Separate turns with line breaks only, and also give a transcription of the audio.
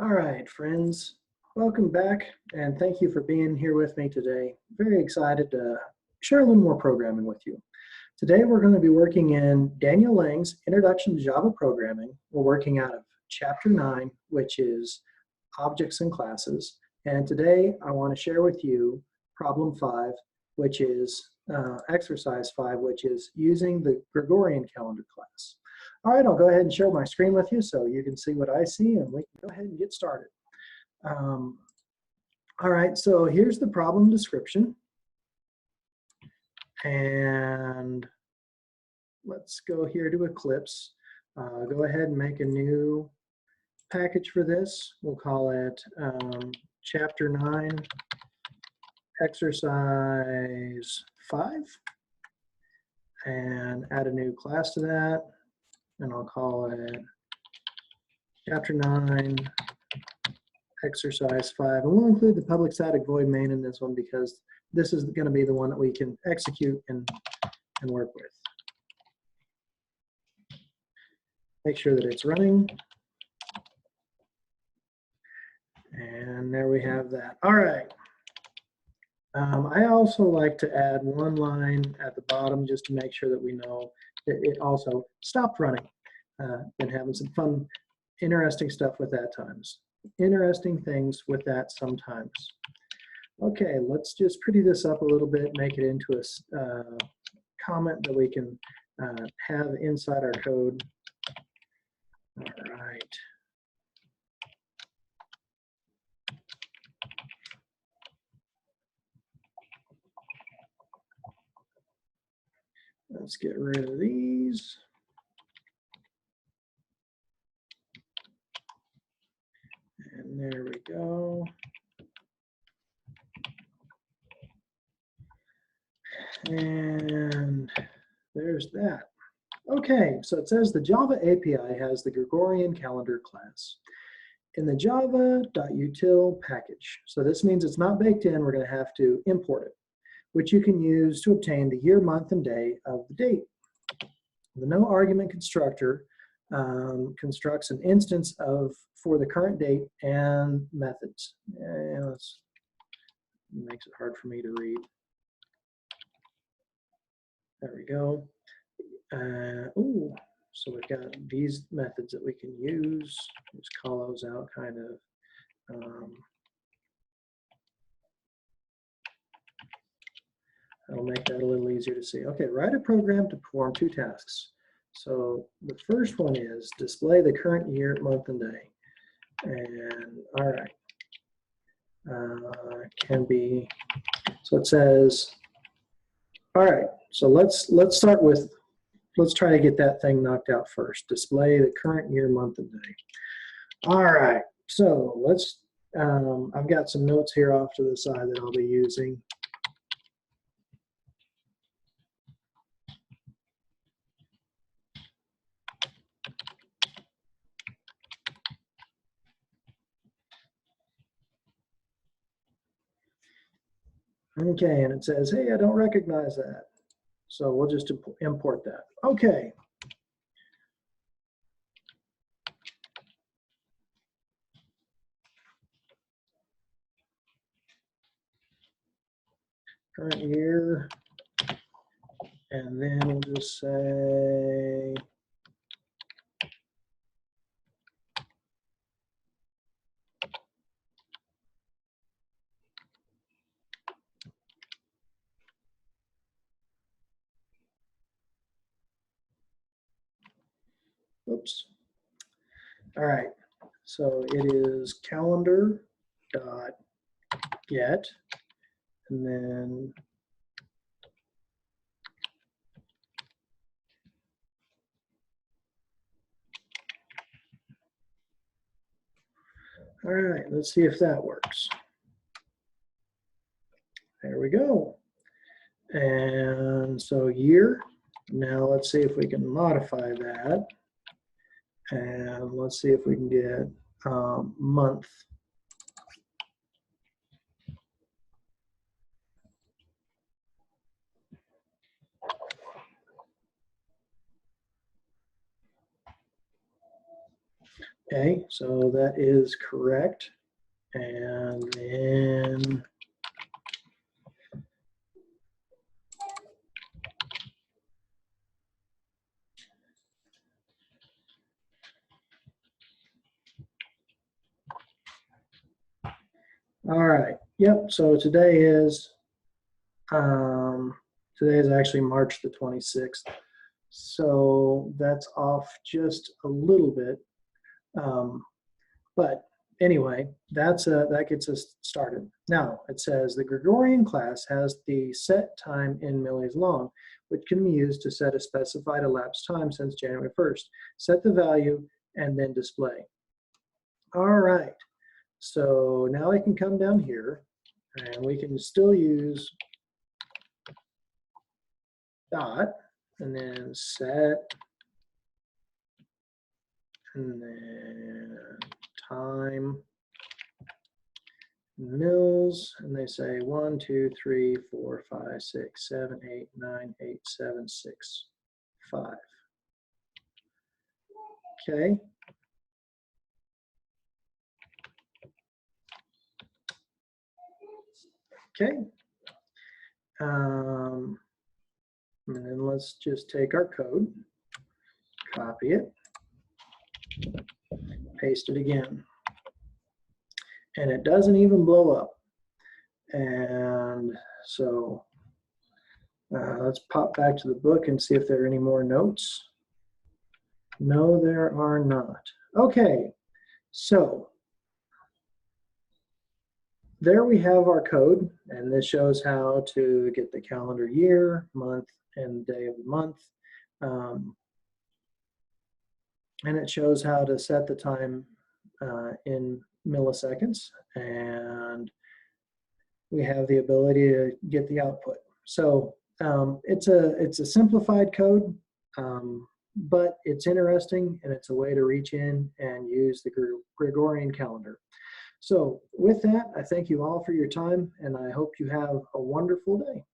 All right, friends, welcome back and thank you for being here with me today. Very excited to share a little more programming with you. Today we're going to be working in Daniel Liang's Introduction to Java Programming. We're working out of Chapter 9, which is Objects and Classes. And today I want to share with you Problem 5, which is Exercise 5, which is using the Gregorian calendar class. All right, I'll go ahead and share my screen with you so you can see what I see and we can go ahead and get started. All right, so here's the problem description. And let's go here to Eclipse. Go ahead and make a new package for this. We'll call it Chapter 9, Exercise 5. And add a new class to that. And I'll call it Chapter 9, Exercise 5. And we'll include the public static void main in this one because this is going to be the one that we can execute and work with. Make sure that it's running. And there we have that. All right. I also like to add one line at the bottom just to make sure that we know that it also stopped running. Been having some fun, interesting stuff with that times. Interesting things with that sometimes. Okay, let's just pretty this up a little bit, make it into a comment that we can have inside our code. All right. Let's get rid of these. And there we go. And there's that. Okay, so it says the Java API has the Gregorian calendar class in the java.util package. So this means it's not baked in, we're going to have to import it, which you can use to obtain the year, month, and day of the date. The no argument constructor constructs an instance for the current date and methods. It makes it hard for me to read. There we go. So we've got these methods that we can use. Just call those out kind of. That'll make that a little easier to see. Okay, write a program to perform two tasks. So the first one is display the current year, month, and day. And all right, can be. So it says, all right. So let's start with. Let's try to get that thing knocked out first. Display the current year, month, and day. All right. So let's. I've got some notes here off to the side that I'll be using. Okay, and it says, hey, I don't recognize that. So we'll just import that. Okay. Current year. And then we'll just say, oops. All right, so it is calendar dot get, and then all right, let's see if that works. There we go. And so year, now let's see if we can modify that. And let's see if we can get month. Okay, so that is correct. And then all right, yep, so today is actually March the 26th. So that's off just a little bit. But anyway, that gets us started. Now it says the Gregorian class has the set time in millis long, which can be used to set a specified elapsed time since January 1st. Set the value and then display. All right, so now I can come down here and we can still use dot and then set and then time mils, and they say 1, 2, 3, 4, 5, 6, 7, 8, 9, 8, 7, 6, 5. Okay. Okay. And then let's just take our code, copy it, paste it again. And it doesn't even blow up. And so let's pop back to the book and see if there are any more notes. No, there are not. Okay, so there we have our code, and this shows how to get the calendar year, month, and day of the month. And it shows how to set the time in milliseconds, and we have the ability to get the output. So it's a simplified code, but it's interesting, and it's a way to reach in and use the Gregorian calendar. So with that, I thank you all for your time, and I hope you have a wonderful day.